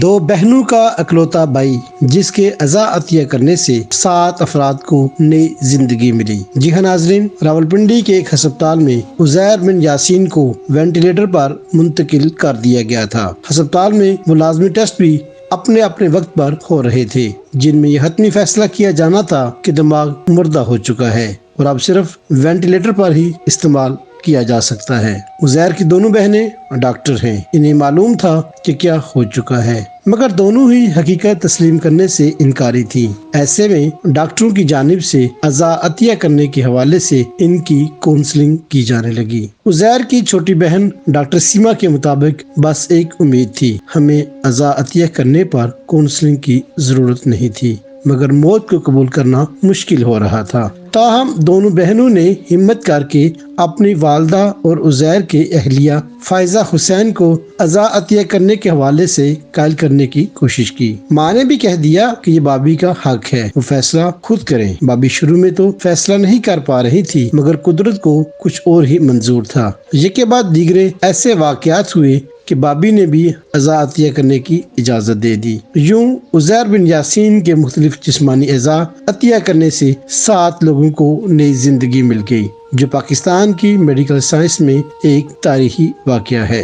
دو بہنوں کا اکلوتا بھائی جس کے اعضاء عطیہ کرنے سے 7 افراد کو نئی زندگی ملی۔ جی ہاں ناظرین، راولپنڈی کے ایک ہسپتال میں عزیر بن یاسین کو وینٹیلیٹر پر منتقل کر دیا گیا تھا۔ ہسپتال میں ملازمی ٹیسٹ بھی اپنے وقت پر ہو رہے تھے، جن میں یہ حتمی فیصلہ کیا جانا تھا کہ دماغ مردہ ہو چکا ہے اور اب صرف وینٹیلیٹر پر ہی استعمال کیا جا سکتا ہے۔ عزیر کی دونوں بہنیں ڈاکٹر ہیں، انہیں معلوم تھا کہ کیا ہو چکا ہے، مگر دونوں ہی حقیقت تسلیم کرنے سے انکاری تھیں۔ ایسے میں ڈاکٹروں کی جانب سے اعضاء عطیہ کرنے کے حوالے سے ان کی کونسلنگ کی جانے لگی۔ عزیر کی چھوٹی بہن ڈاکٹر سیما کے مطابق بس ایک امید تھی، ہمیں اعضاء عطیہ کرنے پر کونسلنگ کی ضرورت نہیں تھی، مگر موت کو قبول کرنا مشکل ہو رہا تھا۔ تاہم دونوں بہنوں نے ہمت کر کے اپنی والدہ اور عزیر کے اہلیہ فائزہ حسین کو اعضاء عطیہ کرنے کے حوالے سے قائل کرنے کی کوشش کی۔ ماں نے بھی کہہ دیا کہ یہ بابی کا حق ہے، وہ فیصلہ خود کریں۔ بابی شروع میں تو فیصلہ نہیں کر پا رہی تھی، مگر قدرت کو کچھ اور ہی منظور تھا۔ یہ کے بعد دیگرے ایسے واقعات ہوئے کہ بابی نے بھی اعضاء عطیہ کرنے کی اجازت دے دی۔ یوں عزیر بن یاسین کے مختلف جسمانی اعضاء عطیہ کرنے سے 7 لوگوں کو نئی زندگی مل گئی، جو پاکستان کی میڈیکل سائنس میں ایک تاریخی واقعہ ہے۔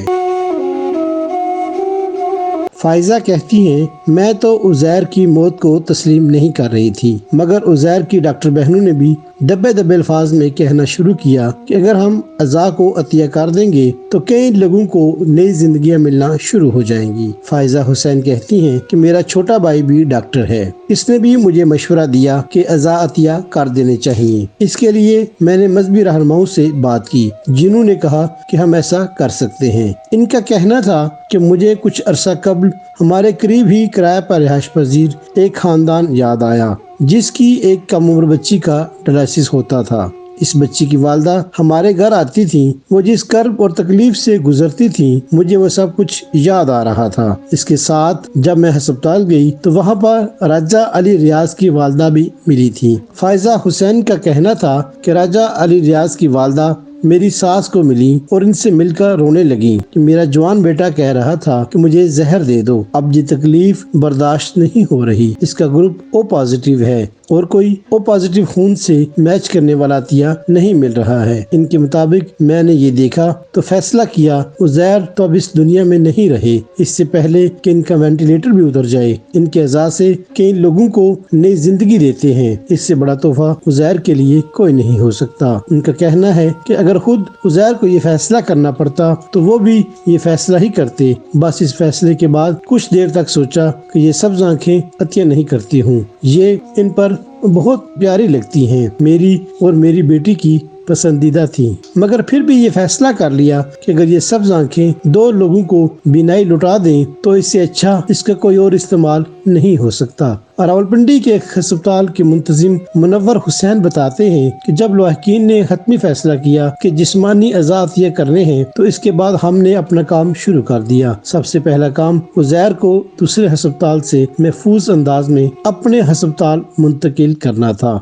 فائزہ کہتی ہیں، میں تو عزیر کی موت کو تسلیم نہیں کر رہی تھی، مگر عزیر کی ڈاکٹر بہنوں نے بھی دبے الفاظ میں کہنا شروع کیا کہ اگر ہم اعضاء کو عطیہ کر دیں گے تو کئی لوگوں کو نئی زندگیاں ملنا شروع ہو جائیں گی۔ فائزہ حسین کہتی ہیں کہ میرا چھوٹا بھائی بھی ڈاکٹر ہے، اس نے بھی مجھے مشورہ دیا کہ اعضاء عطیہ کر دینے چاہیے۔ اس کے لیے میں نے مذہبی رہنماؤں سے بات کی، جنہوں نے کہا کہ ہم ایسا کر سکتے ہیں۔ ان کا کہنا تھا کہ مجھے کچھ عرصہ قبل ہمارے قریب ہی کرایہ پر رہائش پذیر ایک خاندان یاد آیا، جس کی ایک کم عمر بچی کا ڈائلسس ہوتا تھا۔ اس بچی کی والدہ ہمارے گھر آتی تھی، وہ جس کرب اور تکلیف سے گزرتی تھی مجھے وہ سب کچھ یاد آ رہا تھا۔ اس کے ساتھ جب میں ہسپتال گئی تو وہاں پر راجہ علی ریاض کی والدہ بھی ملی تھی۔ فائزہ حسین کا کہنا تھا کہ راجہ علی ریاض کی والدہ میری ساس کو ملی اور ان سے مل کر رونے لگی کہ میرا جوان بیٹا کہہ رہا تھا کہ مجھے زہر دے دو، اب یہ تکلیف برداشت نہیں ہو رہی، اس کا گروپ او پازیٹیو ہے اور کوئی او پازیٹیو خون سے میچ کرنے والا عطیہ نہیں مل رہا ہے۔ ان کے مطابق میں نے یہ دیکھا تو فیصلہ کیا عزیر تو اب اس دنیا میں نہیں رہے، اس سے پہلے کہ ان کا وینٹیلیٹر بھی اتر جائے۔ ان کے اعضاء سے کئی لوگوں کو نئی زندگی دیتے ہیں، اس سے بڑا تحفہ عزیر کے لیے کوئی نہیں ہو سکتا۔ ان کا کہنا ہے کہ اگر خود عزیر کو یہ فیصلہ کرنا پڑتا تو وہ بھی یہ فیصلہ ہی کرتے۔ بس اس فیصلے کے بعد کچھ دیر تک سوچا کہ یہ سبز آنکھیں عطیہ نہیں کرتی ہوں، یہ ان پر بہت پیاری لگتی ہیں، میری اور میری بیٹی کی پسندیدہ تھی، مگر پھر بھی یہ فیصلہ کر لیا کہ اگر یہ سبز آنکھیں 2 لوگوں کو بینائی لوٹا دیں تو اس سے اچھا اس کا کوئی اور استعمال نہیں ہو سکتا۔ راولپنڈی کے ایک ہسپتال کے منتظم منور حسین بتاتے ہیں کہ جب لواحقین نے حتمی فیصلہ کیا کہ جسمانی اعضاء عطیہ کرنے ہیں تو اس کے بعد ہم نے اپنا کام شروع کر دیا۔ سب سے پہلا کام عزیر کو دوسرے ہسپتال سے محفوظ انداز میں اپنے ہسپتال منتقل کرنا تھا۔